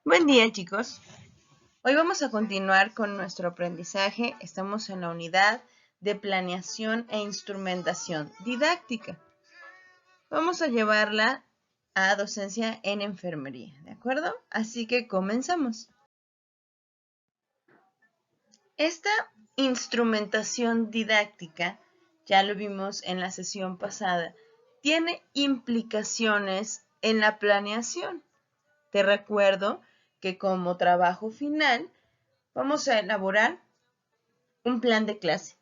Buen día, chicos. Hoy vamos a continuar con nuestro aprendizaje. Estamos en la unidad de planeación e instrumentación didáctica. Vamos a llevarla a docencia en enfermería, ¿de acuerdo? Así que comenzamos. Esta instrumentación didáctica, ya lo vimos en la sesión pasada, tiene implicaciones en la planeación. Te recuerdo que como trabajo final vamos a elaborar un plan de clase.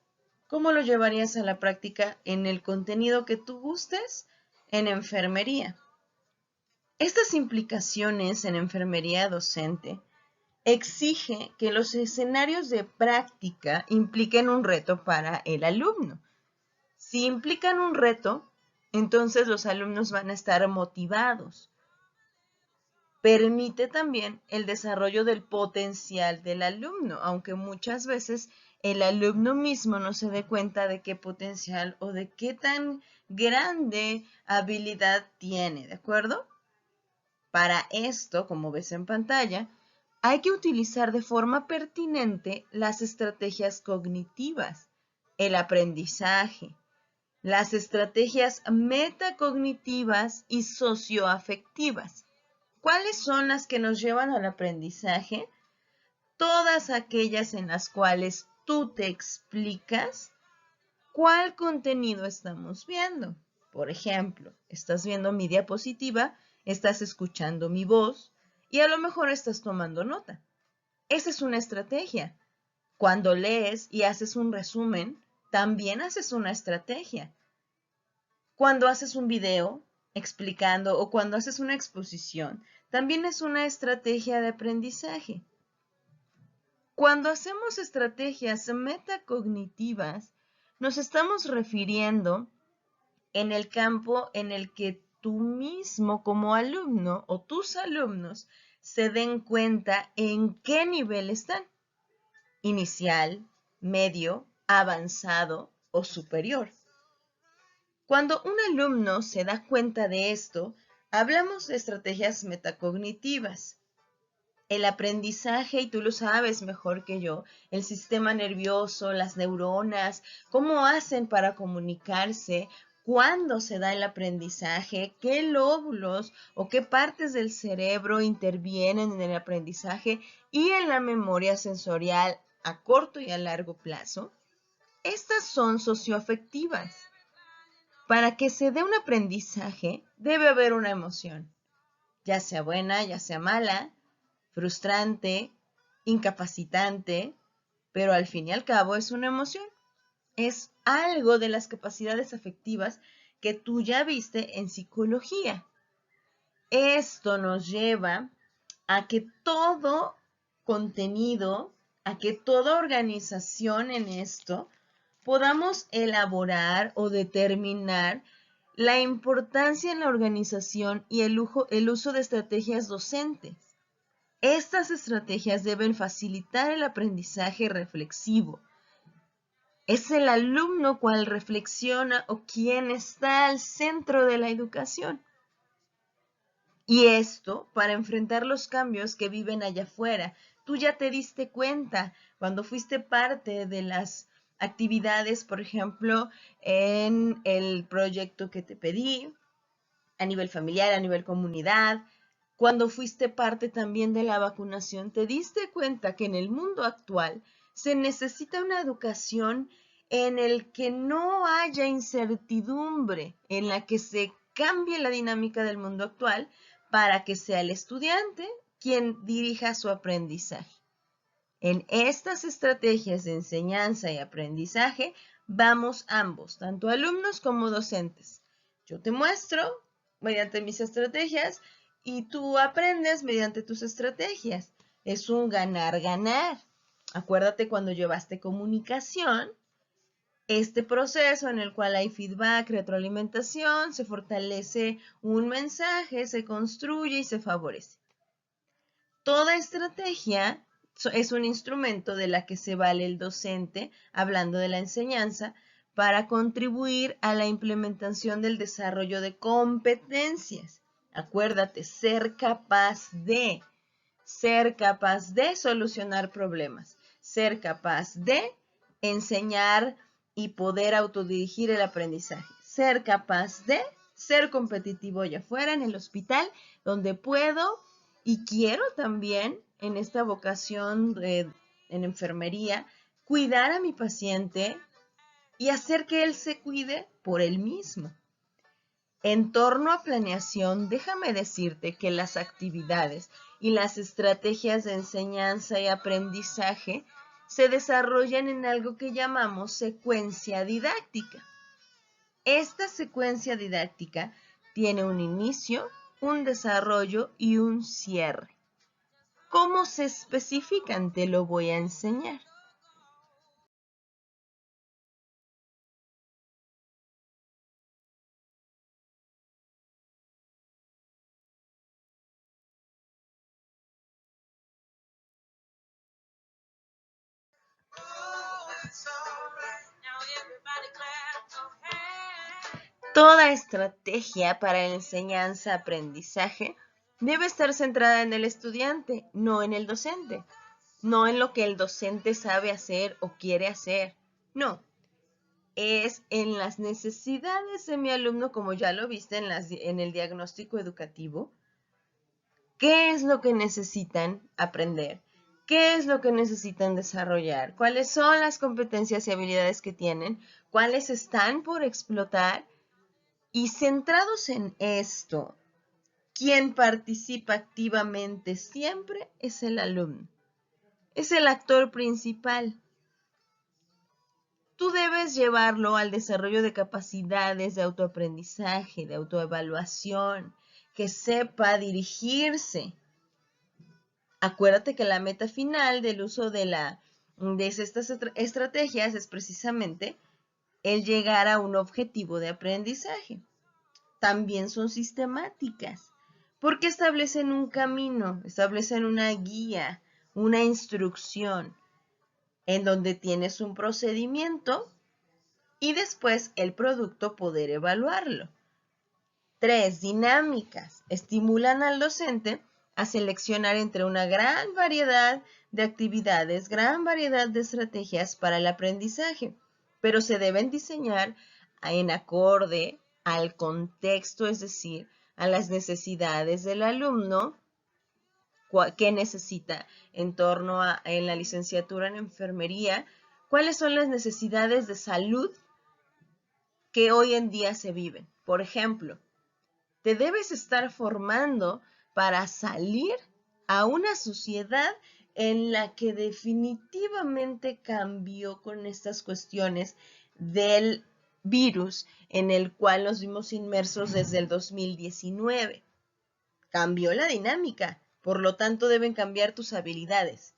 ¿Cómo lo llevarías a la práctica en el contenido que tú gustes en enfermería? Estas implicaciones en enfermería docente exige que los escenarios de práctica impliquen un reto para el alumno. Si implican un reto, entonces los alumnos van a estar motivados. Permite también el desarrollo del potencial del alumno, aunque muchas veces el alumno mismo no se dé cuenta de qué potencial o de qué tan grande habilidad tiene, ¿de acuerdo? Para esto, como ves en pantalla, hay que utilizar de forma pertinente las estrategias cognitivas, el aprendizaje, las estrategias metacognitivas y socioafectivas. ¿Cuáles son las que nos llevan al aprendizaje? Todas aquellas en las cuales tú te explicas cuál contenido estamos viendo. Por ejemplo, estás viendo mi diapositiva, estás escuchando mi voz y a lo mejor estás tomando nota. Esa es una estrategia. Cuando lees y haces un resumen, también haces una estrategia. Cuando haces un video explicando o cuando haces una exposición, también es una estrategia de aprendizaje. Cuando hacemos estrategias metacognitivas, nos estamos refiriendo en el campo en el que tú mismo como alumno o tus alumnos se den cuenta en qué nivel están: inicial, medio, avanzado o superior. Cuando un alumno se da cuenta de esto, hablamos de estrategias metacognitivas. El aprendizaje, y tú lo sabes mejor que yo, el sistema nervioso, las neuronas, cómo hacen para comunicarse, cuándo se da el aprendizaje, qué lóbulos o qué partes del cerebro intervienen en el aprendizaje y en la memoria sensorial a corto y a largo plazo. Estas son socioafectivas. Para que se dé un aprendizaje, debe haber una emoción, ya sea buena, ya sea mala, frustrante, incapacitante, pero al fin y al cabo es una emoción. Es algo de las capacidades afectivas que tú ya viste en psicología. Esto nos lleva a que todo contenido, a que toda organización en esto podamos elaborar o determinar la importancia en la organización y el uso de estrategias docentes. Estas estrategias deben facilitar el aprendizaje reflexivo. Es el alumno cual reflexiona o quien está al centro de la educación. Y esto para enfrentar los cambios que viven allá afuera. Tú ya te diste cuenta cuando fuiste parte de las actividades, por ejemplo, en el proyecto que te pedí, a nivel familiar, a nivel comunidad. Cuando fuiste parte también de la vacunación, te diste cuenta que en el mundo actual se necesita una educación en el que no haya incertidumbre, en la que se cambie la dinámica del mundo actual para que sea el estudiante quien dirija su aprendizaje. En estas estrategias de enseñanza y aprendizaje vamos ambos, tanto alumnos como docentes. Yo te muestro mediante mis estrategias y tú aprendes mediante tus estrategias. Es un ganar-ganar. Acuérdate cuando llevaste comunicación, este proceso en el cual hay feedback, retroalimentación, se fortalece un mensaje, se construye y se favorece. Toda estrategia es un instrumento de la que se vale el docente, hablando de la enseñanza, para contribuir a la implementación del desarrollo de competencias. Acuérdate, ser capaz de ser capaz de solucionar problemas, ser capaz de enseñar y poder autodirigir el aprendizaje, ser capaz de ser competitivo allá afuera en el hospital, donde puedo y quiero también en esta vocación en enfermería, cuidar a mi paciente y hacer que él se cuide por él mismo. En torno a planeación, déjame decirte que las actividades y las estrategias de enseñanza y aprendizaje se desarrollan en algo que llamamos secuencia didáctica. Esta secuencia didáctica tiene un inicio, un desarrollo y un cierre. ¿Cómo se especifican? Te lo voy a enseñar. Toda estrategia para la enseñanza-aprendizaje debe estar centrada en el estudiante, no en el docente. No en lo que el docente sabe hacer o quiere hacer. No, es en las necesidades de mi alumno, como ya lo viste en el diagnóstico educativo. ¿Qué es lo que necesitan aprender? ¿Qué es lo que necesitan desarrollar? ¿Cuáles son las competencias y habilidades que tienen? ¿Cuáles están por explotar? Y centrados en esto, quien participa activamente siempre es el alumno. Es el actor principal. Tú debes llevarlo al desarrollo de capacidades de autoaprendizaje, de autoevaluación, que sepa dirigirse. Acuérdate que la meta final del uso de estas estrategias es precisamente el llegar a un objetivo de aprendizaje. También son sistemáticas, porque establecen un camino, establecen una guía, una instrucción, en donde tienes un procedimiento y después el producto poder evaluarlo. 3. Dinámicas. Estimulan al docente a seleccionar entre una gran variedad de actividades, gran variedad de estrategias para el aprendizaje, pero se deben diseñar en acorde al contexto, es decir, a las necesidades del alumno, qué necesita en torno a en la licenciatura en enfermería, cuáles son las necesidades de salud que hoy en día se viven. Por ejemplo, te debes estar formando para salir a una sociedad en la que definitivamente cambió con estas cuestiones del virus en el cual nos vimos inmersos desde el 2019. Cambió la dinámica, por lo tanto deben cambiar tus habilidades.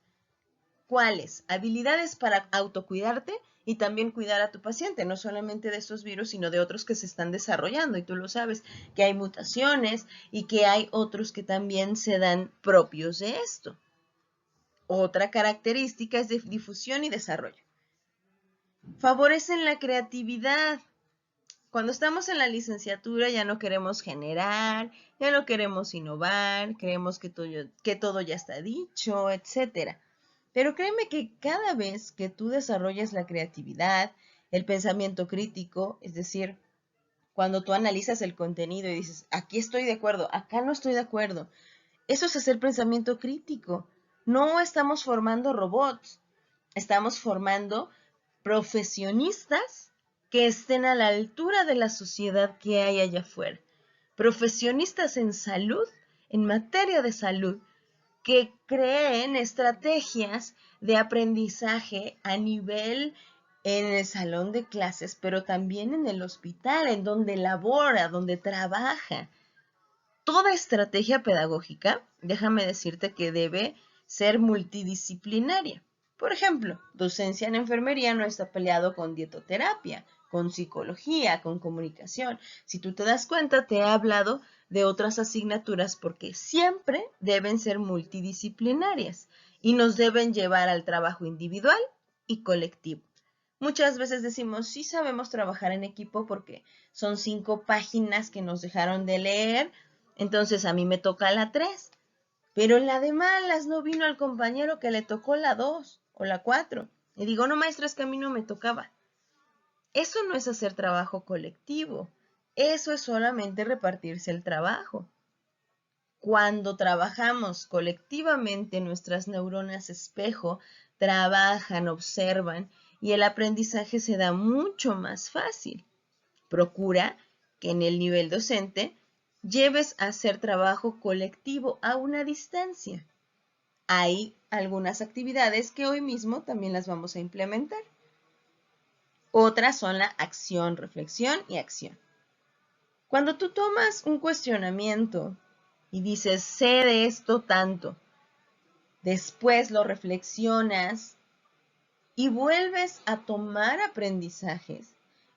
¿Cuáles? Habilidades para autocuidarte y también cuidar a tu paciente, no solamente de estos virus, sino de otros que se están desarrollando. Y tú lo sabes, que hay mutaciones y que hay otros que también se dan propios de esto. Otra característica es de difusión y desarrollo. Favorecen la creatividad. Cuando estamos en la licenciatura ya no queremos generar, ya no queremos innovar, creemos que todo ya está dicho, etcétera. Pero créeme que cada vez que tú desarrollas la creatividad, el pensamiento crítico, es decir, cuando tú analizas el contenido y dices, aquí estoy de acuerdo, acá no estoy de acuerdo, eso es hacer pensamiento crítico. No estamos formando robots, estamos formando profesionistas que estén a la altura de la sociedad que hay allá afuera. Profesionistas en salud, en materia de salud, que creen estrategias de aprendizaje a nivel en el salón de clases, pero también en el hospital, en donde labora, donde trabaja. Toda estrategia pedagógica, déjame decirte que debe ser multidisciplinaria. Por ejemplo, docencia en enfermería no está peleado con dietoterapia, con psicología, con comunicación. Si tú te das cuenta, te he hablado de otras asignaturas porque siempre deben ser multidisciplinarias y nos deben llevar al trabajo individual y colectivo. Muchas veces decimos, sí sabemos trabajar en equipo porque son 5 páginas que nos dejaron de leer, entonces a mí me toca la 3. pero en la de malas no vino el compañero que le tocó la 2 o la 4. Y digo, no, maestra, es que a mí no me tocaba. Eso no es hacer trabajo colectivo. Eso es solamente repartirse el trabajo. Cuando trabajamos colectivamente, nuestras neuronas espejo trabajan, observan y el aprendizaje se da mucho más fácil. Procura que en el nivel docente lleves a hacer trabajo colectivo a una distancia. Hay algunas actividades que hoy mismo también las vamos a implementar. Otras son la acción, reflexión y acción. Cuando tú tomas un cuestionamiento y dices, sé de esto tanto, después lo reflexionas y vuelves a tomar aprendizajes,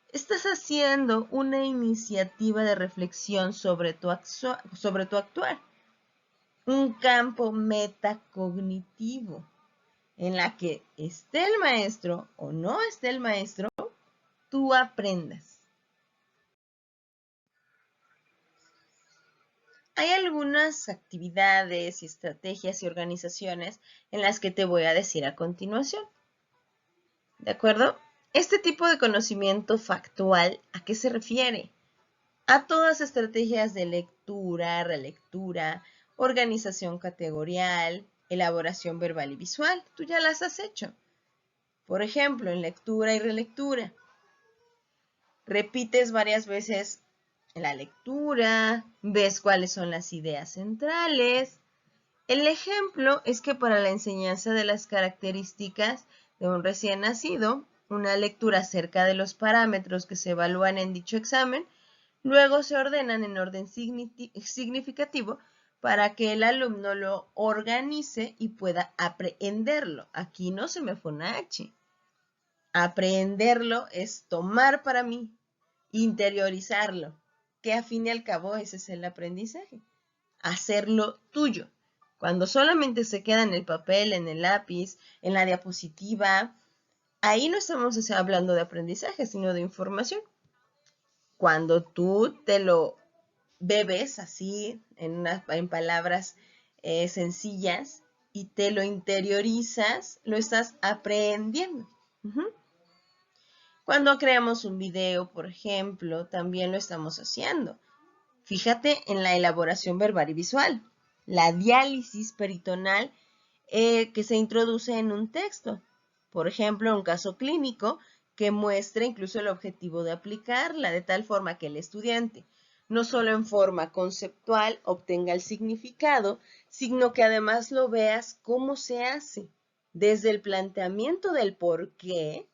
estás haciendo una iniciativa de reflexión sobre tu actuar, un campo metacognitivo en la que esté el maestro o no esté el maestro, tú aprendas. Hay algunas actividades y estrategias y organizaciones en las que te voy a decir a continuación. ¿De acuerdo? Este tipo de conocimiento factual, ¿a qué se refiere? A todas estrategias de lectura, relectura, organización categorial, elaboración verbal y visual. Tú ya las has hecho. Por ejemplo, en lectura y relectura. Repites varias veces la lectura, ves cuáles son las ideas centrales. El ejemplo es que para la enseñanza de las características de un recién nacido, una lectura acerca de los parámetros que se evalúan en dicho examen, luego se ordenan en orden significativo para que el alumno lo organice y pueda aprehenderlo. Aquí no se me fue una H. Aprehenderlo es tomar para mí, interiorizarlo, que a fin y al cabo ese es el aprendizaje, hacerlo tuyo. Cuando solamente se queda en el papel, en el lápiz, en la diapositiva, ahí no estamos hablando de aprendizaje, sino de información. Cuando tú te lo bebes así, en palabras sencillas, y te lo interiorizas, lo estás aprendiendo. Cuando creamos un video, por ejemplo, también lo estamos haciendo. Fíjate en la elaboración verbal y visual, la diálisis peritonal que se introduce en un texto. Por ejemplo, un caso clínico que muestra incluso el objetivo de aplicarla, de tal forma que el estudiante no solo en forma conceptual obtenga el significado, sino que además lo veas cómo se hace, desde el planteamiento del por qué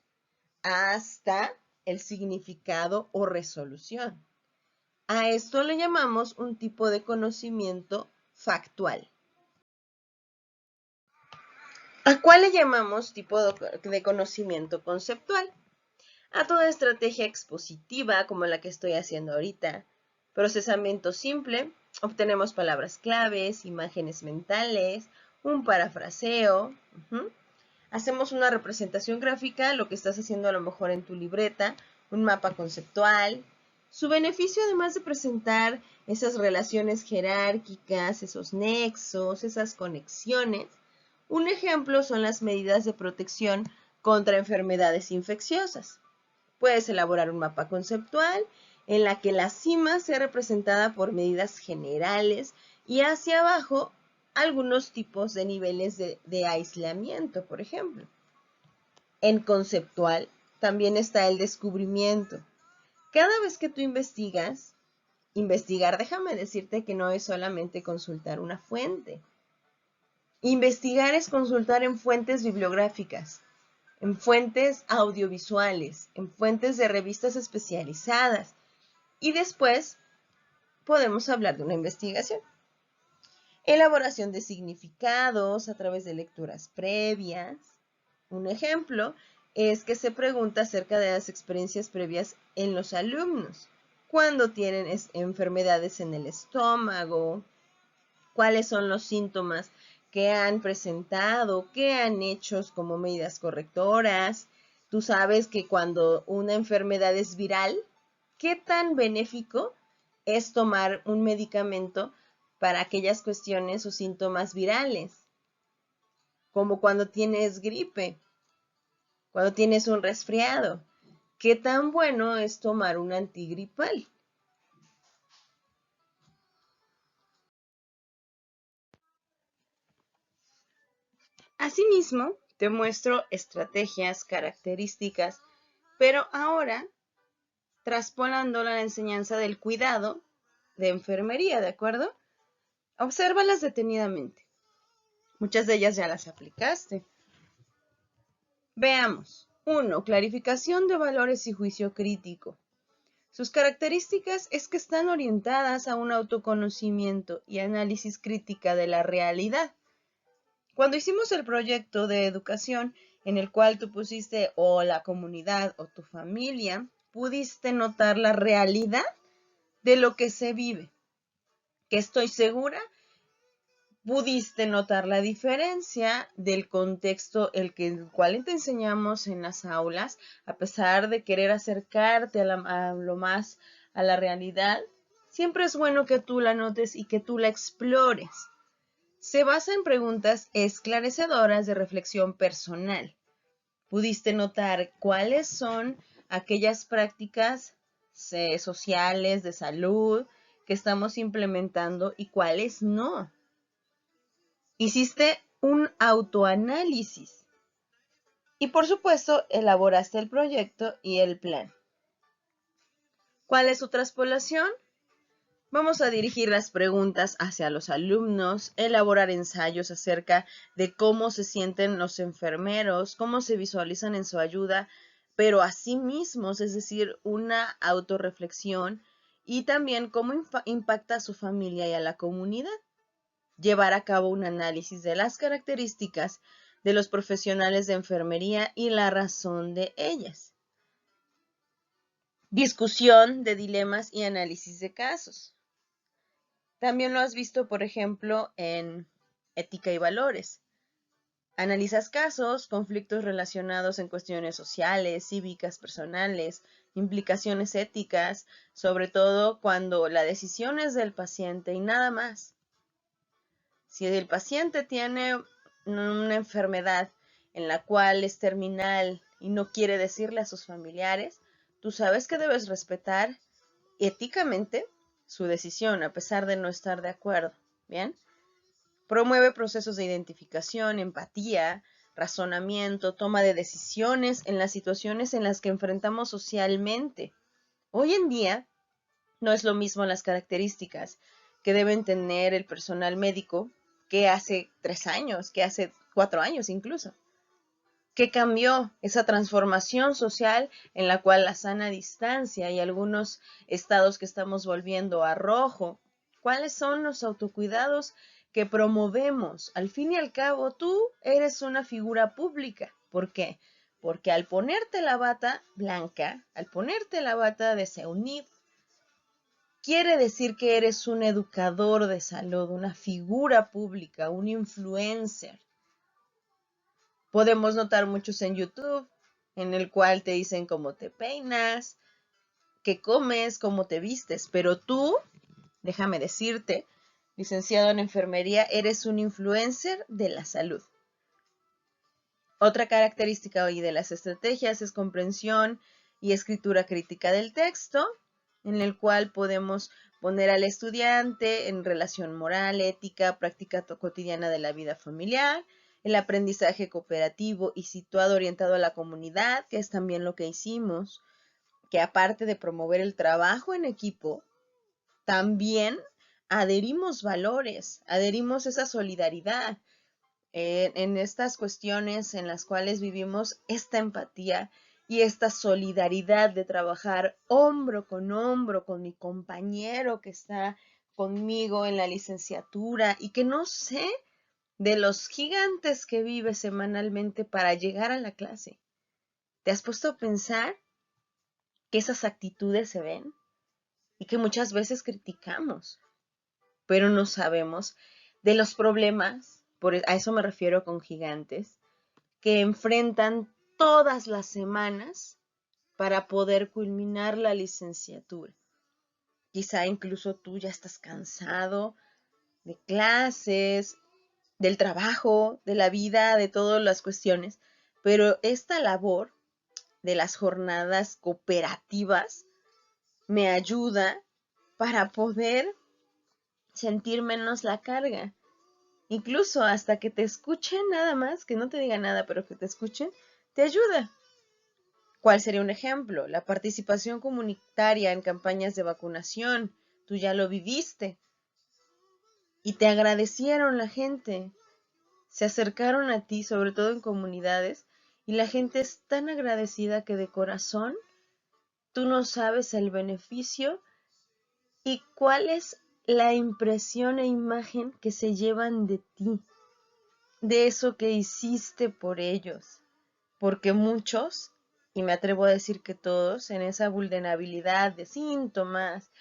hasta el significado o resolución. A esto le llamamos un tipo de conocimiento factual. ¿A cuál le llamamos tipo de conocimiento conceptual? A toda estrategia expositiva como la que estoy haciendo ahorita. Procesamiento simple, obtenemos palabras claves, imágenes mentales, un parafraseo. Hacemos una representación gráfica, lo que estás haciendo a lo mejor en tu libreta, un mapa conceptual. Su beneficio, además de presentar esas relaciones jerárquicas, esos nexos, esas conexiones, un ejemplo son las medidas de protección contra enfermedades infecciosas. Puedes elaborar un mapa conceptual en la que la cima sea representada por medidas generales y hacia abajo algunos tipos de niveles de aislamiento, por ejemplo. En conceptual también está el descubrimiento. Cada vez que tú investigar, déjame decirte que no es solamente consultar una fuente. Investigar es consultar en fuentes bibliográficas, en fuentes audiovisuales, en fuentes de revistas especializadas. Y después podemos hablar de una investigación. Elaboración de significados a través de lecturas previas. Un ejemplo es que se pregunta acerca de las experiencias previas en los alumnos. Cuando tienen enfermedades en el estómago, cuáles son los síntomas que han presentado, qué han hecho como medidas correctoras. Tú sabes que cuando una enfermedad es viral, ¿qué tan benéfico es tomar un medicamento para aquellas cuestiones o síntomas virales, como cuando tienes gripe, cuando tienes un resfriado. ¿Qué tan bueno es tomar un antigripal? Asimismo, te muestro estrategias, características, pero ahora traspolando la enseñanza del cuidado de enfermería, ¿de acuerdo? Obsérvalas detenidamente. Muchas de ellas ya las aplicaste. Veamos. 1. Clarificación de valores y juicio crítico. Sus características es que están orientadas a un autoconocimiento y análisis crítica de la realidad. Cuando hicimos el proyecto de educación en el cual tú pusiste o la comunidad o tu familia, pudiste notar la realidad de lo que se vive, que estoy segura pudiste notar la diferencia del contexto el cual te enseñamos en las aulas, a pesar de querer acercarte a lo más a la realidad, siempre es bueno que tú la notes y que tú la explores. Se basa en preguntas esclarecedoras de reflexión personal. Pudiste notar cuáles son aquellas prácticas sociales, de salud, que estamos implementando y cuáles no. Hiciste un autoanálisis y por supuesto elaboraste el proyecto y el plan. ¿Cuál es su traspolación? Vamos a dirigir las preguntas hacia los alumnos, elaborar ensayos acerca de cómo se sienten los enfermeros, cómo se visualizan en su ayuda, pero a sí mismos, es decir, una autorreflexión y también cómo impacta a su familia y a la comunidad. Llevar a cabo un análisis de las características de los profesionales de enfermería y la razón de ellas. Discusión de dilemas y análisis de casos. También lo has visto, por ejemplo, en ética y valores. Analizas casos, conflictos relacionados en cuestiones sociales, cívicas, personales, implicaciones éticas, sobre todo cuando la decisión es del paciente y nada más. Si el paciente tiene una enfermedad en la cual es terminal y no quiere decirle a sus familiares, tú sabes que debes respetar éticamente su decisión a pesar de no estar de acuerdo. ¿Bien? Promueve procesos de identificación, empatía, razonamiento, toma de decisiones en las situaciones en las que enfrentamos socialmente. Hoy en día no es lo mismo las características que deben tener el personal médico que hace 3 años, que hace 4 años incluso. ¿Qué cambió esa transformación social en la cual la sana distancia y algunos estados que estamos volviendo a rojo? ¿Cuáles son los autocuidados que promovemos? Al fin y al cabo, tú eres una figura pública. ¿Por qué? Porque al ponerte la bata blanca, al ponerte la bata de SEUNIT, quiere decir que eres un educador de salud, una figura pública, un influencer. Podemos notar muchos en YouTube, en el cual te dicen cómo te peinas, qué comes, cómo te vistes, pero tú, déjame decirte, licenciado en enfermería, eres un influencer de la salud. Otra característica hoy de las estrategias es comprensión y escritura crítica del texto, en el cual podemos poner al estudiante en relación moral, ética, práctica cotidiana de la vida familiar, el aprendizaje cooperativo y situado orientado a la comunidad, que es también lo que hicimos, que aparte de promover el trabajo en equipo, también adherimos valores, adherimos esa solidaridad en estas cuestiones en las cuales vivimos esta empatía y esta solidaridad de trabajar hombro con mi compañero que está conmigo en la licenciatura y que no sé de los gigantes que vive semanalmente para llegar a la clase. ¿Te has puesto a pensar que esas actitudes se ven y que muchas veces criticamos, pero no sabemos de los problemas? A eso me refiero con gigantes, que enfrentan todas las semanas para poder culminar la licenciatura. Quizá incluso tú ya estás cansado de clases, del trabajo, de la vida, de todas las cuestiones, pero esta labor de las jornadas cooperativas me ayuda para poder sentir menos la carga. Incluso hasta que te escuchen nada más, que no te digan nada, pero que te escuchen, te ayuda. ¿Cuál sería un ejemplo? La participación comunitaria en campañas de vacunación. Tú ya lo viviste. Y te agradecieron la gente. Se acercaron a ti, sobre todo en comunidades, y la gente es tan agradecida que de corazón tú no sabes el beneficio y cuál es la impresión e imagen que se llevan de ti, de eso que hiciste por ellos. Porque muchos, y me atrevo a decir que todos, en esa vulnerabilidad de síntomas,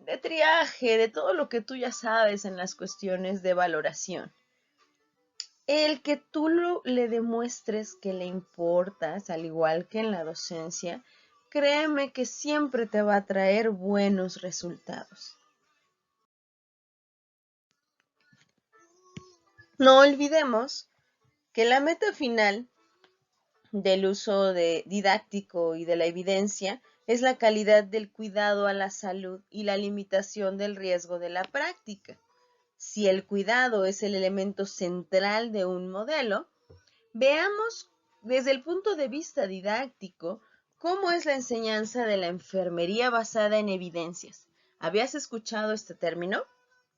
de triaje, de todo lo que tú ya sabes en las cuestiones de valoración, el que tú le demuestres que le importas, al igual que en la docencia, créeme que siempre te va a traer buenos resultados. No olvidemos que la meta final del uso didáctico y de la evidencia es la calidad del cuidado a la salud y la limitación del riesgo de la práctica. Si el cuidado es el elemento central de un modelo, veamos desde el punto de vista didáctico cómo es la enseñanza de la enfermería basada en evidencias. ¿Habías escuchado este término?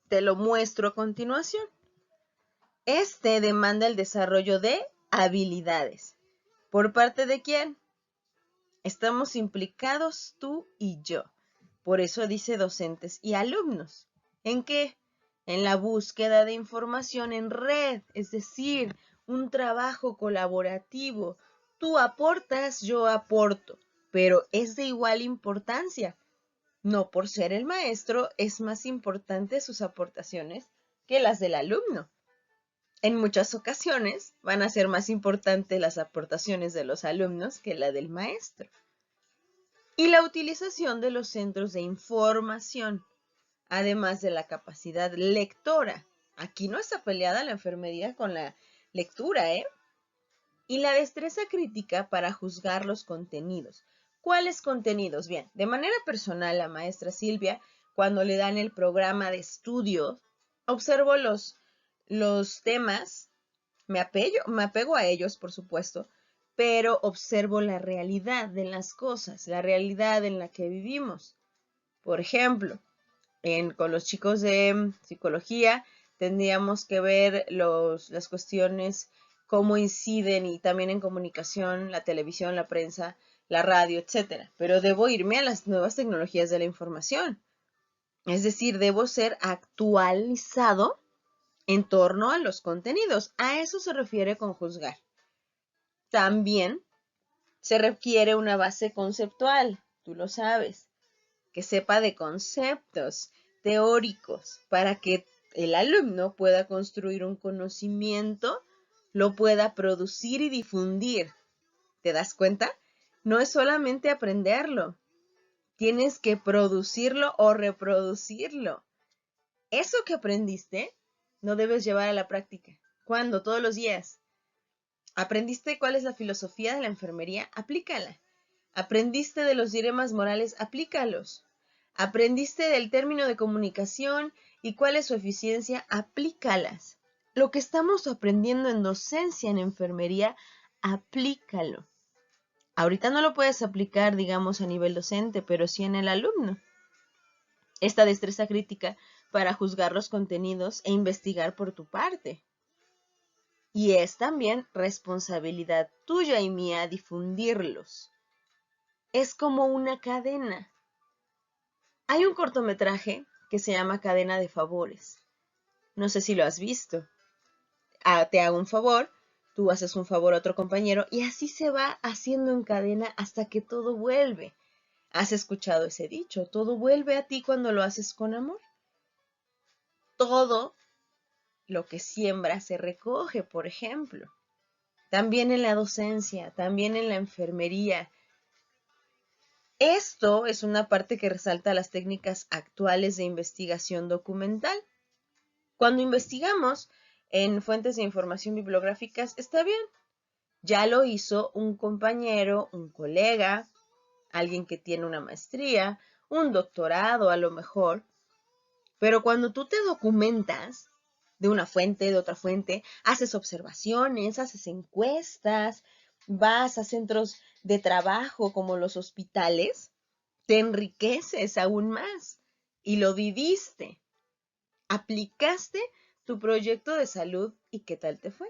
Te lo muestro a continuación. Este demanda el desarrollo de habilidades. ¿Por parte de quién? Estamos implicados tú y yo. Por eso dice docentes y alumnos. ¿En qué? En la búsqueda de información en red, es decir, un trabajo colaborativo. Tú aportas, yo aporto, pero es de igual importancia. No por ser el maestro es más importante sus aportaciones que las del alumno. En muchas ocasiones van a ser más importantes las aportaciones de los alumnos que la del maestro. Y la utilización de los centros de información, además de la capacidad lectora. Aquí no está peleada la enfermería con la lectura, ¿eh? Y la destreza crítica para juzgar los contenidos. ¿Cuáles contenidos? Bien, de manera personal, la maestra Silvia, cuando le dan el programa de estudio, observo los temas, me apego a ellos, por supuesto, pero observo la realidad de las cosas, la realidad en la que vivimos. Por ejemplo, con los chicos de psicología tendríamos que ver las cuestiones, cómo inciden, y también en comunicación, la televisión, la prensa, la radio, etc. Pero debo irme a las nuevas tecnologías de la información. Es decir, debo ser actualizado en torno a los contenidos. A eso se refiere con juzgar. También se requiere una base conceptual, tú lo sabes, que sepa de conceptos teóricos para que el alumno pueda construir un conocimiento, lo pueda producir y difundir. ¿Te das cuenta? No es solamente aprenderlo, tienes que producirlo o reproducirlo. Eso que aprendiste lo debes llevar a la práctica. ¿Cuándo? Todos los días. ¿Aprendiste cuál es la filosofía de la enfermería? Aplícala. ¿Aprendiste de los dilemas morales? Aplícalos. ¿Aprendiste del término de comunicación y cuál es su eficiencia? Aplícalas. Lo que estamos aprendiendo en docencia, en enfermería, aplícalo. Ahorita no lo puedes aplicar, digamos, a nivel docente, pero sí en el alumno. Esta destreza crítica para juzgar los contenidos e investigar por tu parte. Y es también responsabilidad tuya y mía difundirlos. Es como una cadena. Hay un cortometraje que se llama Cadena de Favores. No sé si lo has visto. Te hago un favor, tú haces un favor a otro compañero y así se va haciendo en cadena hasta que todo vuelve. ¿Has escuchado ese dicho? Todo vuelve a ti cuando lo haces con amor. Todo lo que siembra se recoge, por ejemplo. También en la docencia, también en la enfermería. Esto es una parte que resalta las técnicas actuales de investigación documental. Cuando investigamos en fuentes de información bibliográficas, está bien. Ya lo hizo un compañero, un colega, alguien que tiene una maestría, un doctorado a lo mejor. Pero cuando tú te documentas de una fuente, de otra fuente, haces observaciones, haces encuestas, vas a centros de trabajo como los hospitales, te enriqueces aún más y lo viviste. Aplicaste tu proyecto de salud y ¿qué tal te fue?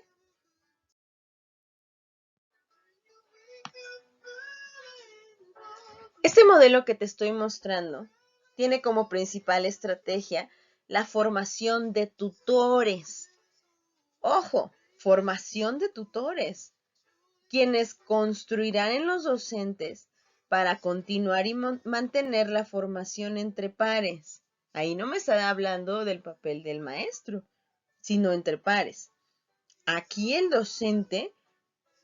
Este modelo que te estoy mostrando tiene como principal estrategia la formación de tutores. Ojo, formación de tutores, quienes construirán en los docentes para continuar y mantener la formación entre pares. Ahí no me está hablando del papel del maestro, sino entre pares. Aquí el docente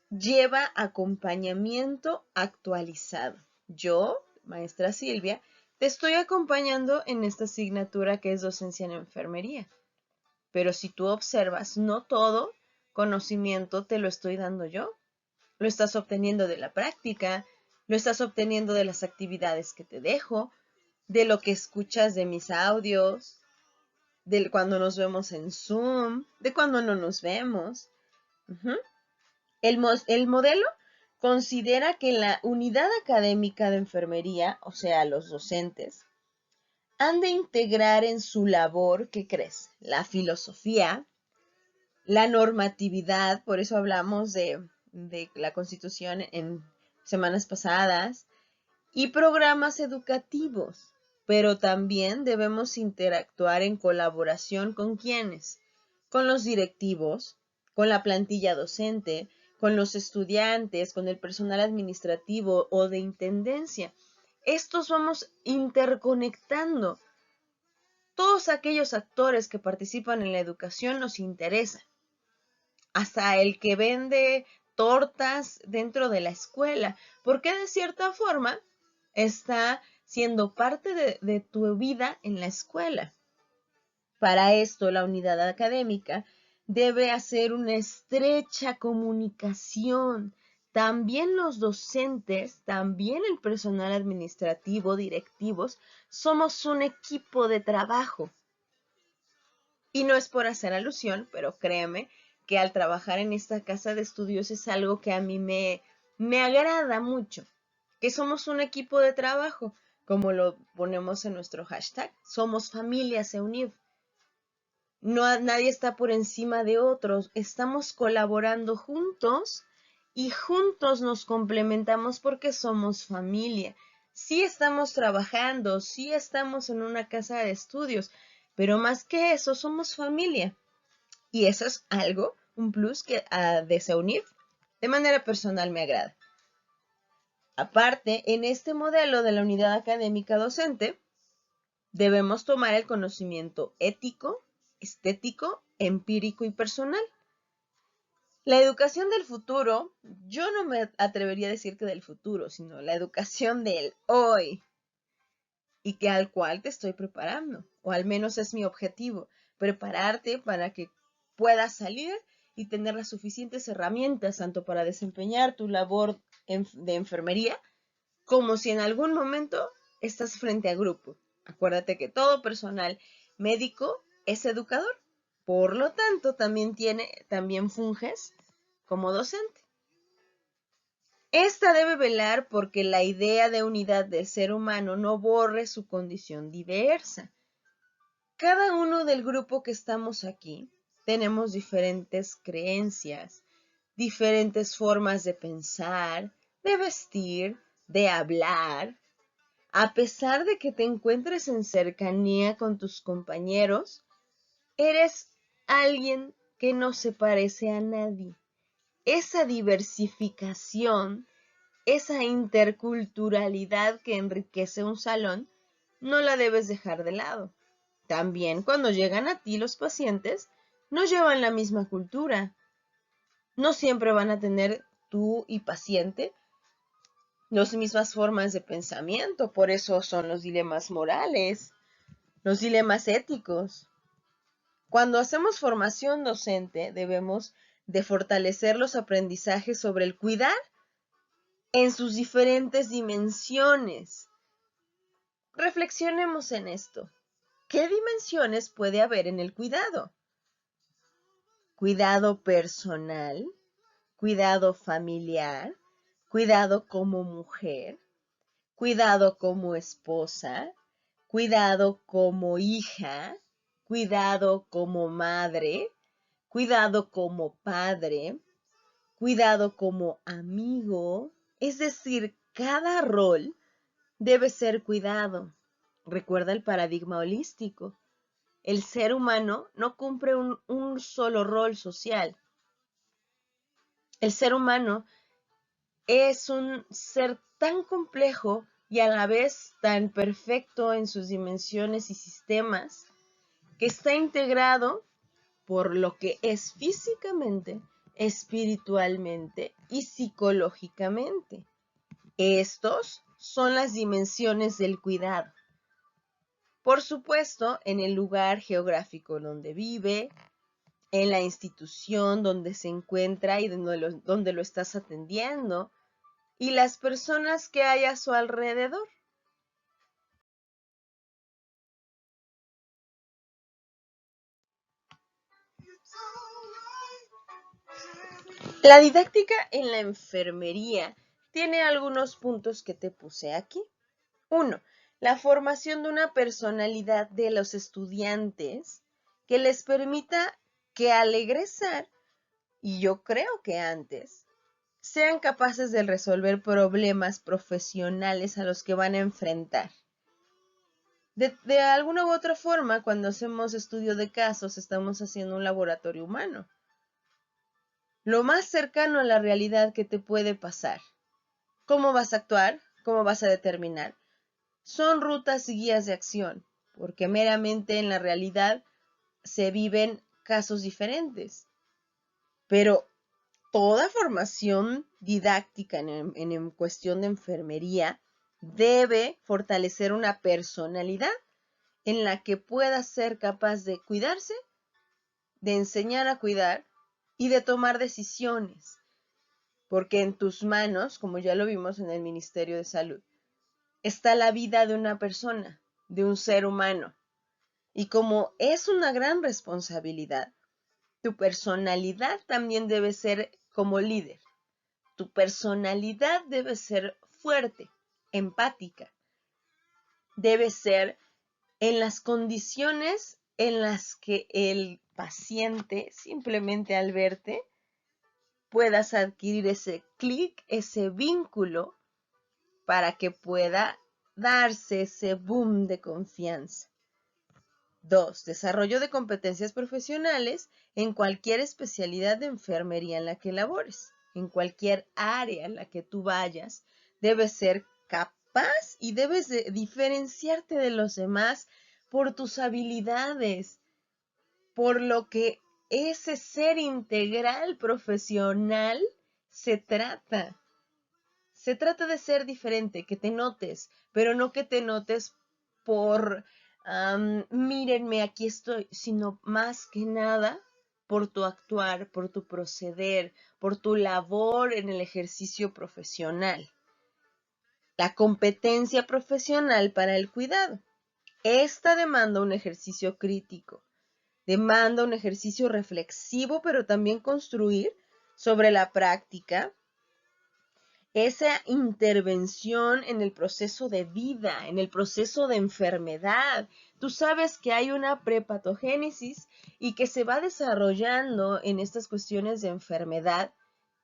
lleva acompañamiento actualizado. Yo, maestra Silvia, te estoy acompañando en esta asignatura que es docencia en enfermería. Pero si tú observas, no todo conocimiento te lo estoy dando yo. Lo estás obteniendo de la práctica, lo estás obteniendo de las actividades que te dejo, de lo que escuchas de mis audios, de cuando nos vemos en Zoom, de cuando no nos vemos. Uh-huh. El modelo considera que la unidad académica de enfermería, o sea, los docentes, han de integrar en su labor, ¿qué crees? La filosofía, la normatividad, por eso hablamos de la Constitución en semanas pasadas, y programas educativos, pero también debemos interactuar en colaboración con quienes, con los directivos, con la plantilla docente, con los estudiantes, con el personal administrativo o de intendencia. Estos vamos interconectando. Todos aquellos actores que participan en la educación nos interesan. Hasta el que vende tortas dentro de la escuela, porque de cierta forma está siendo parte de tu vida en la escuela. Para esto, la unidad académica debe hacer una estrecha comunicación. También los docentes, también el personal administrativo, directivos, somos un equipo de trabajo. Y no es por hacer alusión, pero créeme que al trabajar en esta casa de estudios es algo que a mí me agrada mucho, que somos un equipo de trabajo, como lo ponemos en nuestro hashtag, somos familia SEUNIV. No, nadie está por encima de otros, estamos colaborando juntos y juntos nos complementamos porque somos familia. Sí estamos trabajando, sí estamos en una casa de estudios, pero más que eso somos familia. Y eso es algo, un plus que de SEUNIV de manera personal me agrada. Aparte, en este modelo de la unidad académica docente, debemos tomar el conocimiento ético, estético, empírico y personal. La educación del futuro, yo no me atrevería a decir que del futuro, sino la educación del hoy y que al cual te estoy preparando, o al menos es mi objetivo, prepararte para que puedas salir y tener las suficientes herramientas tanto para desempeñar tu labor de enfermería como si en algún momento estás frente a grupo. Acuérdate que todo personal médico es educador. Por lo tanto, también funges como docente. Esta debe velar porque la idea de unidad del ser humano no borre su condición diversa. Cada uno del grupo que estamos aquí tenemos diferentes creencias, diferentes formas de pensar, de vestir, de hablar. A pesar de que te encuentres en cercanía con tus compañeros, eres alguien que no se parece a nadie. Esa diversificación, esa interculturalidad que enriquece un salón, no la debes dejar de lado. También cuando llegan a ti los pacientes, no llevan la misma cultura. No siempre van a tener tú y paciente las mismas formas de pensamiento, por eso son los dilemas morales, los dilemas éticos. Cuando hacemos formación docente, debemos de fortalecer los aprendizajes sobre el cuidar en sus diferentes dimensiones. Reflexionemos en esto. ¿Qué dimensiones puede haber en el cuidado? Cuidado personal, cuidado familiar, cuidado como mujer, cuidado como esposa, cuidado como hija, cuidado como madre, cuidado como padre, cuidado como amigo. Es decir, cada rol debe ser cuidado. Recuerda el paradigma holístico. El ser humano no cumple un solo rol social. El ser humano es un ser tan complejo y a la vez tan perfecto en sus dimensiones y sistemas que está integrado por lo que es físicamente, espiritualmente y psicológicamente. Estos son las dimensiones del cuidado. Por supuesto, en el lugar geográfico donde vive, en la institución donde se encuentra y donde lo estás atendiendo, y las personas que hay a su alrededor. La didáctica en la enfermería tiene algunos puntos que te puse aquí. 1. La formación de una personalidad de los estudiantes que les permita que al egresar, y yo creo que antes, sean capaces de resolver problemas profesionales a los que van a enfrentar. De alguna u otra forma, cuando hacemos estudio de casos, estamos haciendo un laboratorio humano. Lo más cercano a la realidad que te puede pasar. ¿Cómo vas a actuar? ¿Cómo vas a determinar? Son rutas y guías de acción, porque meramente en la realidad se viven casos diferentes. Pero toda formación didáctica en cuestión de enfermería debe fortalecer una personalidad en la que pueda ser capaz de cuidarse, de enseñar a cuidar y de tomar decisiones. Porque en tus manos, como ya lo vimos en el Ministerio de Salud, está la vida de una persona, de un ser humano. Y como es una gran responsabilidad, tu personalidad también debe ser como líder. Tu personalidad debe ser fuerte, empática. Debe ser en las condiciones en las que el paciente, simplemente al verte, puedas adquirir ese clic, ese vínculo, para que pueda darse ese boom de confianza. 2. Desarrollo de competencias profesionales en cualquier especialidad de enfermería en la que labores. En cualquier área en la que tú vayas, debes ser capaz y debes de diferenciarte de los demás por tus habilidades, por lo que ese ser integral profesional se trata. Se trata de ser diferente, que te notes, pero no que te notes por, mírenme, aquí estoy, sino más que nada por tu actuar, por tu proceder, por tu labor en el ejercicio profesional. La competencia profesional para el cuidado. Esta demanda un ejercicio crítico, demanda un ejercicio reflexivo, pero también construir sobre la práctica esa intervención en el proceso de vida, en el proceso de enfermedad. Tú sabes que hay una prepatogénesis y que se va desarrollando en estas cuestiones de enfermedad.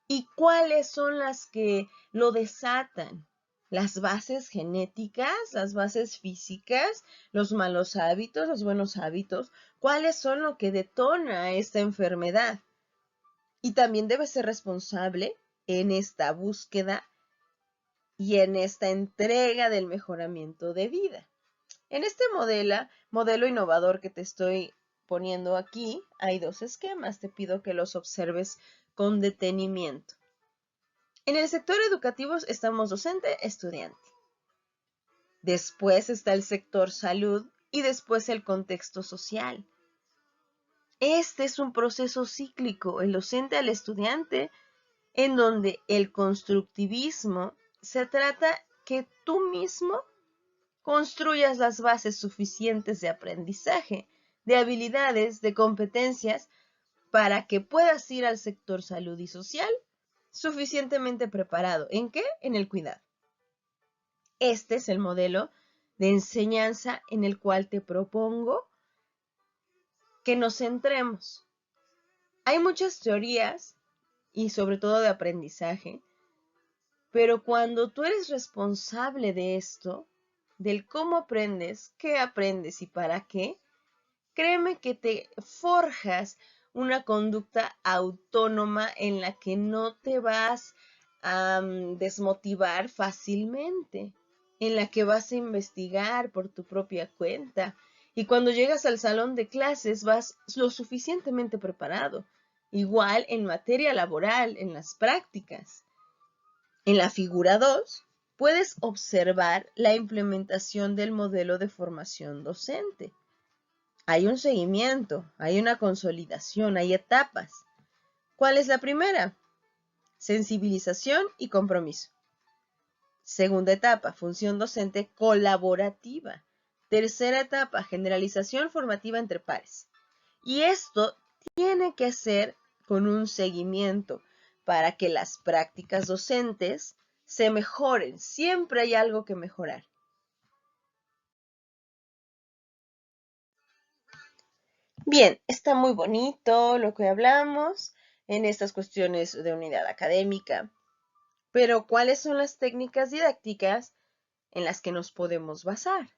¿Y cuáles son las que lo desatan? Las bases genéticas, las bases físicas, los malos hábitos, los buenos hábitos. ¿Cuáles son lo que detona esta enfermedad? Y también debe ser responsable en esta búsqueda y en esta entrega del mejoramiento de vida. En este modelo innovador que te estoy poniendo aquí, hay dos esquemas. Te pido que los observes con detenimiento. En el sector educativo estamos docente, estudiante. Después está el sector salud y después el contexto social. Este es un proceso cíclico, el docente al estudiante, en donde el constructivismo se trata que tú mismo construyas las bases suficientes de aprendizaje, de habilidades, de competencias, para que puedas ir al sector salud y social suficientemente preparado. ¿En qué? En el cuidado. Este es el modelo de enseñanza en el cual te propongo que nos centremos. Hay muchas teorías y sobre todo de aprendizaje, pero cuando tú eres responsable de esto, del cómo aprendes, qué aprendes y para qué, créeme que te forjas una conducta autónoma en la que no te vas a desmotivar fácilmente, en la que vas a investigar por tu propia cuenta. Y cuando llegas al salón de clases vas lo suficientemente preparado. Igual en materia laboral, en las prácticas. En la figura 2, puedes observar la implementación del modelo de formación docente. Hay un seguimiento, hay una consolidación, hay etapas. ¿Cuál es la primera? Sensibilización y compromiso. Segunda etapa, función docente colaborativa. Tercera etapa, generalización formativa entre pares. Y esto tiene que ser con un seguimiento para que las prácticas docentes se mejoren. Siempre hay algo que mejorar. Bien, está muy bonito lo que hablamos en estas cuestiones de unidad académica, pero ¿cuáles son las técnicas didácticas en las que nos podemos basar?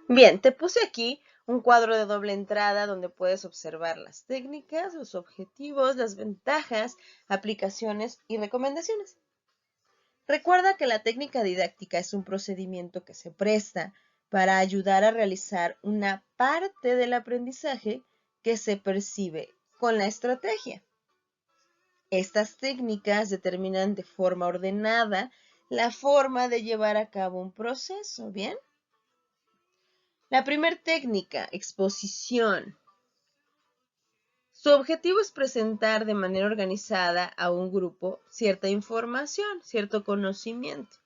Bien, te puse aquí un cuadro de doble entrada donde puedes observar las técnicas, los objetivos, las ventajas, aplicaciones y recomendaciones. Recuerda que la técnica didáctica es un procedimiento que se presta para ayudar a realizar una parte del aprendizaje que se percibe con la estrategia. Estas técnicas determinan de forma ordenada la forma de llevar a cabo un proceso, ¿bien? La primera técnica, exposición. Su objetivo es presentar de manera organizada a un grupo cierta información, cierto conocimiento.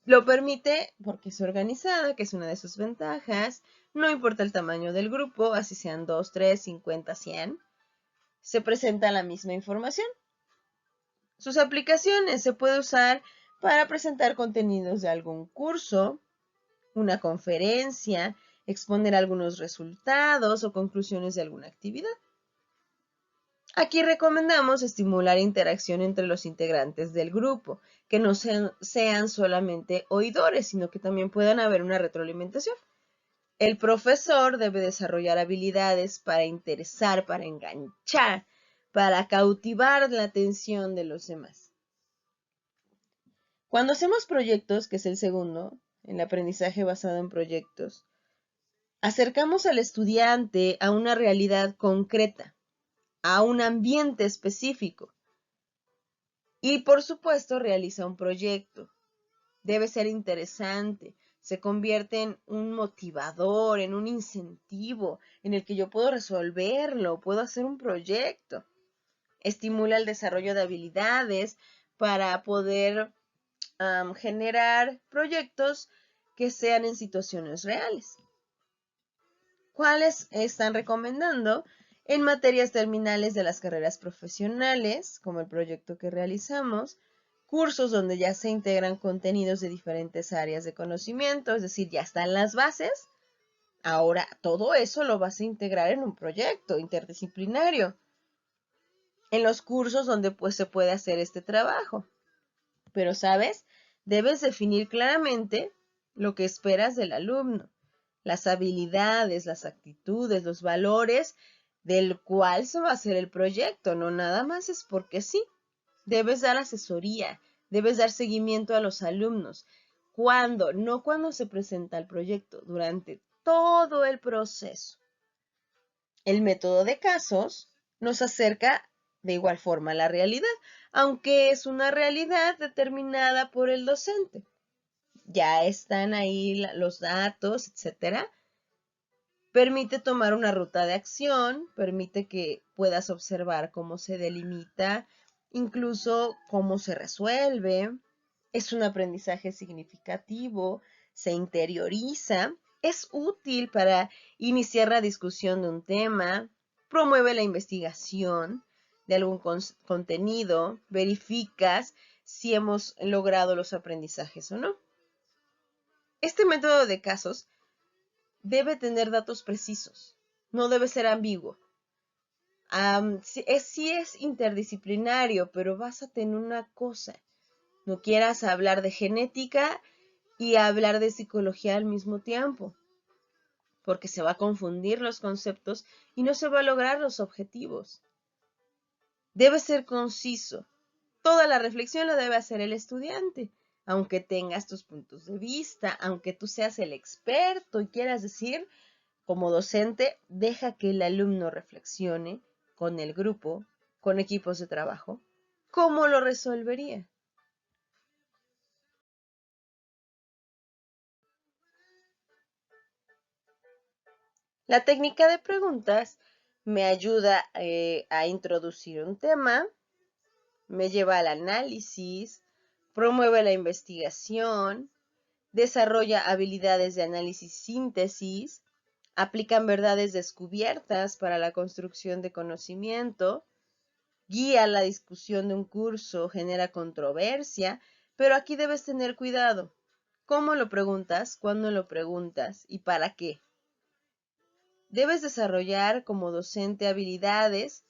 Lo permite porque es organizada, que es una de sus ventajas. No importa el tamaño del grupo, así sean 2, 3, 50, 100. Se presenta la misma información. Sus aplicaciones se puede usar para presentar contenidos de algún curso, una conferencia, exponer algunos resultados o conclusiones de alguna actividad. Aquí recomendamos estimular interacción entre los integrantes del grupo, que no sean solamente oidores, sino que también puedan haber una retroalimentación. El profesor debe desarrollar habilidades para interesar, para enganchar, para cautivar la atención de los demás. Cuando hacemos proyectos, que es el segundo, el aprendizaje basado en proyectos, acercamos al estudiante a una realidad concreta, a un ambiente específico. Y por supuesto realiza un proyecto. Debe ser interesante. Se convierte en un motivador, en un incentivo, en el que yo puedo resolverlo, puedo hacer un proyecto. Estimula el desarrollo de habilidades para poder generar proyectos que sean en situaciones reales. ¿Cuáles están recomendando? En materias terminales de las carreras profesionales, como el proyecto que realizamos, cursos donde ya se integran contenidos de diferentes áreas de conocimiento, es decir, ya están las bases. Ahora todo eso lo vas a integrar en un proyecto interdisciplinario. En los cursos donde pues se puede hacer este trabajo. Pero, ¿sabes? Debes definir claramente lo que esperas del alumno, las habilidades, las actitudes, los valores del cual se va a hacer el proyecto, no nada más es porque sí. Debes dar asesoría, debes dar seguimiento a los alumnos. ¿Cuándo? No cuando se presenta el proyecto, durante todo el proceso. El método de casos nos acerca de igual forma a la realidad, aunque es una realidad determinada por el docente. ya están ahí los datos, etcétera. Permite tomar una ruta de acción, permite que puedas observar cómo se delimita, incluso cómo se resuelve. Es un aprendizaje significativo, se interioriza, es útil para iniciar la discusión de un tema, promueve la investigación de algún contenido, verificas si hemos logrado los aprendizajes o no. Este método de casos debe tener datos precisos, no debe ser ambiguo. Sí es interdisciplinario, pero básate en una cosa. No quieras hablar de genética y hablar de psicología al mismo tiempo, porque se va a confundir los conceptos y no se va a lograr los objetivos. Debe ser conciso. Toda la reflexión la debe hacer el estudiante, aunque tengas tus puntos de vista, aunque tú seas el experto y quieras decir, como docente, deja que el alumno reflexione con el grupo, con equipos de trabajo, ¿cómo lo resolvería? La técnica de preguntas me ayuda a introducir un tema, me lleva al análisis, promueve la investigación, desarrolla habilidades de análisis y síntesis, aplican verdades descubiertas para la construcción de conocimiento, guía la discusión de un curso, genera controversia, pero aquí debes tener cuidado. ¿Cómo lo preguntas? ¿Cuándo lo preguntas? ¿Y para qué? Debes desarrollar como docente habilidades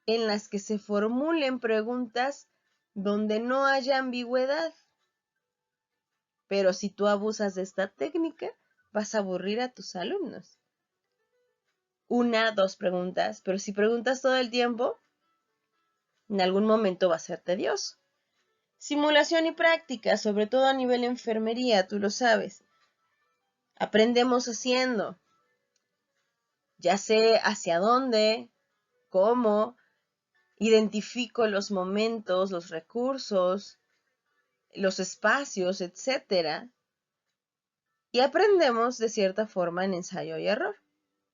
en las que se formulen preguntas donde no haya ambigüedad. Pero si tú abusas de esta técnica, vas a aburrir a tus alumnos. 1, 2 preguntas, pero si preguntas todo el tiempo, en algún momento va a ser tedioso. Simulación y práctica, sobre todo a nivel enfermería, tú lo sabes. Aprendemos haciendo. Ya sé hacia dónde, cómo, identifico los momentos, los recursos, los espacios, etc. Y aprendemos de cierta forma en ensayo y error.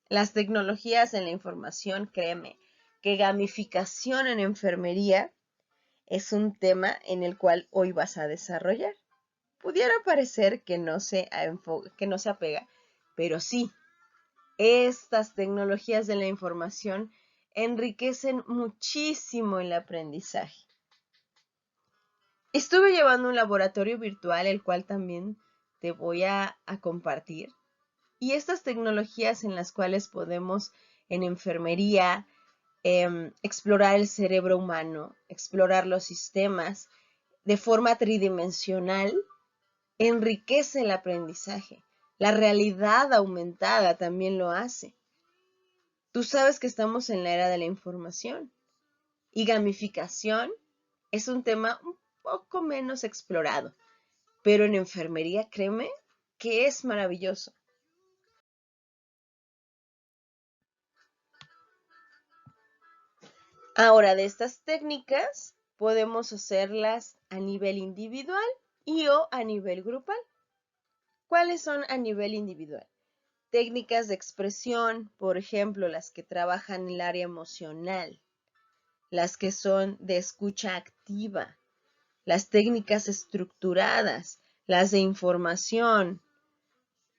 Las tecnologías en la información, créeme, que gamificación en enfermería es un tema en el cual hoy vas a desarrollar. Pudiera parecer que no se apega, pero sí, estas tecnologías de la información enriquecen muchísimo el aprendizaje. Estuve llevando un laboratorio virtual, el cual también te voy a compartir. Y estas tecnologías en las cuales podemos en enfermería explorar el cerebro humano, explorar los sistemas de forma tridimensional, enriquece el aprendizaje. La realidad aumentada también lo hace. Tú sabes que estamos en la era de la información y gamificación es un tema un poco menos explorado, pero en enfermería, créeme, que es maravilloso. Ahora, de estas técnicas podemos hacerlas a nivel individual y o a nivel grupal. ¿Cuáles son a nivel individual? Técnicas de expresión, por ejemplo, las que trabajan el área emocional, las que son de escucha activa, las técnicas estructuradas, las de información,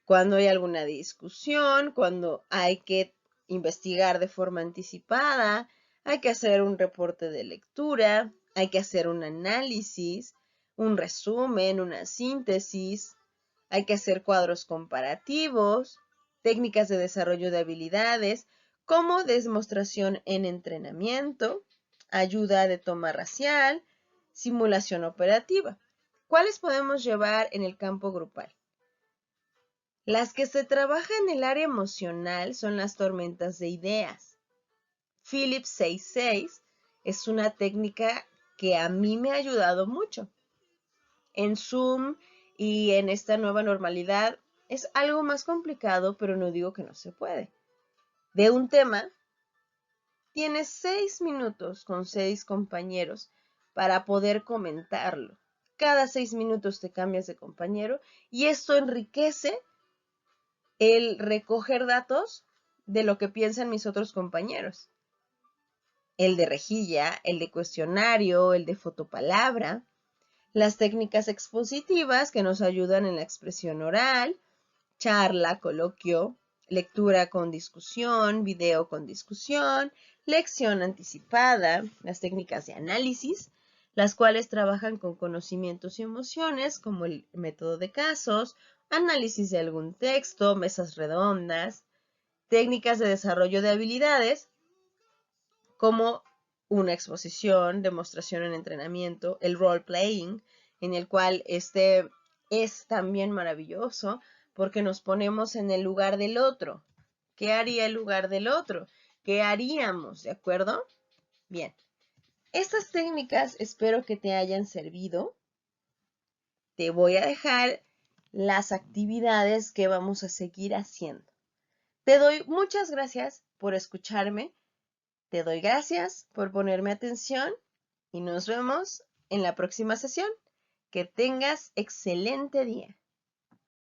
cuando hay alguna discusión, cuando hay que investigar de forma anticipada, hay que hacer un reporte de lectura, hay que hacer un análisis, un resumen, una síntesis, hay que hacer cuadros comparativos, técnicas de desarrollo de habilidades, como demostración en entrenamiento, ayuda de toma racial, simulación operativa. ¿Cuáles podemos llevar en el campo grupal? Las que se trabajan en el área emocional son las tormentas de ideas. Phillips 66 es una técnica que a mí me ha ayudado mucho. En Zoom y en esta nueva normalidad es algo más complicado, pero no digo que no se puede. De un tema, tienes 6 minutos con 6 compañeros para poder comentarlo. cada 6 minutos te cambias de compañero y esto enriquece el recoger datos de lo que piensan mis otros compañeros. El de rejilla, el de cuestionario, el de fotopalabra, las técnicas expositivas que nos ayudan en la expresión oral, charla, coloquio, lectura con discusión, video con discusión, lección anticipada, las técnicas de análisis, las cuales trabajan con conocimientos y emociones, como el método de casos, análisis de algún texto, mesas redondas, técnicas de desarrollo de habilidades, como una exposición, demostración en entrenamiento, el role playing, en el cual este es también maravilloso porque nos ponemos en el lugar del otro. ¿Qué haría el lugar del otro? ¿Qué haríamos? ¿De acuerdo? Bien. Estas técnicas espero que te hayan servido. Te voy a dejar las actividades que vamos a seguir haciendo. Te doy muchas gracias por escucharme. Te doy gracias por ponerme atención y nos vemos en la próxima sesión. Que tengas excelente día.